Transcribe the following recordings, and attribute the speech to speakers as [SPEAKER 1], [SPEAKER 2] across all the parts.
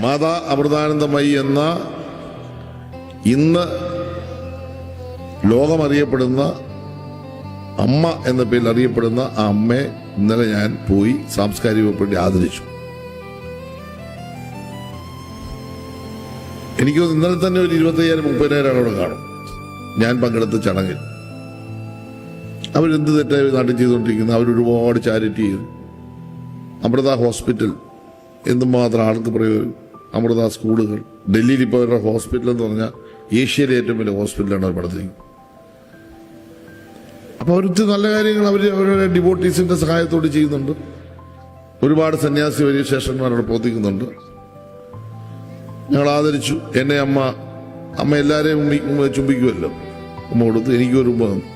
[SPEAKER 1] മാതാ അമൃതാനന്ദമയി എന്ന ഇന്ന് ലോകമറിയപ്പെടുന്ന അമ്മ എന്ന പേരിൽ അറിയപ്പെടുന്ന ആ അമ്മയെ ഇന്നലെ ഞാൻ പോയി സാംസ്കാരിക വകുപ്പിന്റെ ആദരിച്ചു. എനിക്ക് ഇന്നലെ തന്നെ ഒരു 25,000-30,000 അവിടെ കാണും ഞാൻ പങ്കെടുത്ത ചടങ്ങിൽ. അവരെന്ത് തെറ്റായി നാട്ടിൽ ചെയ്തുകൊണ്ടിരിക്കുന്നത്? അവരൊരുപാട് ചാരിറ്റി ചെയ്തു. അമൃത ഹോസ്പിറ്റൽ എന്തുമാത്രം ആൾക്ക് പ്രയോജനം. അമൃത സ്കൂളുകൾ, ഡൽഹിയിൽ ഇപ്പോൾ അവരുടെ ഹോസ്പിറ്റൽ എന്ന് പറഞ്ഞാൽ ഏഷ്യയിലെ ഏറ്റവും വലിയ ഹോസ്പിറ്റലാണ് അവർ പണിതിരിക്കുന്നത്. അപ്പോൾ അവർക്ക് നല്ല കാര്യങ്ങൾ അവരുടെ ഡിവോട്ടീസിന്റെ സഹായത്തോട് ചെയ്യുന്നുണ്ട്. ഒരുപാട് സന്യാസി വലിയ ശേഷന്മാരവിടെ പ്രവർത്തിക്കുന്നുണ്ട്. ഞങ്ങൾ ആദരിച്ചു. എന്നെ അമ്മ എല്ലാവരെയും ചുംബിക്കുമല്ലോ. ഉമ്മ കൊടുത്തു. എനിക്കൊരു ഉമ്മ തന്നു.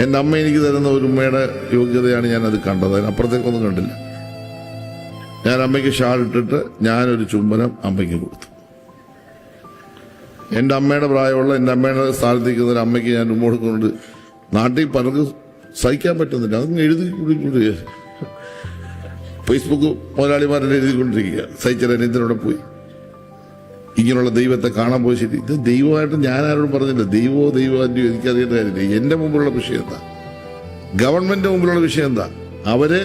[SPEAKER 1] എൻ്റെ അമ്മ എനിക്ക് തരുന്ന ഒരു ഉമ്മയുടെ യോഗ്യതയാണ് ഞാനത് കണ്ടത്. അതിനപ്പുറത്തേക്കൊന്നും കണ്ടില്ല. ഞാൻ അമ്മയ്ക്ക് ഷാൾ ഇട്ടിട്ട് ഞാനൊരു ചുംബനം അമ്മയ്ക്ക് കൊടുത്തു. എൻ്റെ അമ്മയുടെ പ്രായമുള്ള എൻ്റെ അമ്മയുടെ സ്ഥാനത്തേക്ക് ഒരു അമ്മയ്ക്ക് ഞാൻ ഉമ്മ കൊടുക്കുന്നുണ്ട്. നാട്ടിൽ പലർക്കും സഹിക്കാൻ പറ്റുന്നില്ല. അതൊന്നും എഴുതി ഫേസ്ബുക്ക് മുതലാളിമാരെല്ലാം എഴുതിക്കൊണ്ടിരിക്കുക. സഹിച്ചാൽ എന്തിനോടെ പോയി ഇങ്ങനെയുള്ള ദൈവത്തെ കാണാൻ പോയി. ശരി, ഇത് ദൈവമായിട്ട് ഞാൻ ആരോടും പറഞ്ഞില്ല. ദൈവമായിട്ട് എനിക്കറിയേണ്ട കാര്യമില്ല. എൻ്റെ മുമ്പിലുള്ള വിഷയം എന്താ? ഗവൺമെന്റ് മുമ്പിലുള്ള വിഷയം എന്താ? അവര്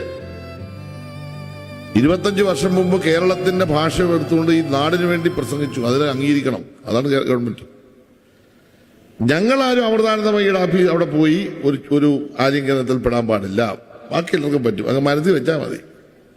[SPEAKER 1] 25 വർഷം മുമ്പ് കേരളത്തിന്റെ ഭാഷ എടുത്തുകൊണ്ട് ഈ നാടിന് വേണ്ടി പ്രസംഗിച്ചു. അതിനെ അംഗീകരിക്കണം. അതാണ് ഗവൺമെന്റ്. ഞങ്ങളാരും അമൃതാനന്ദമയിയുടെ അവിടെ പോയി ഒരു ആലിംഗനത്തിൽ പെടാൻ പാടില്ല. ബാക്കി എല്ലാവർക്കും പറ്റും. അങ്ങ് മനസ്സിൽ വെച്ചാൽ മതി.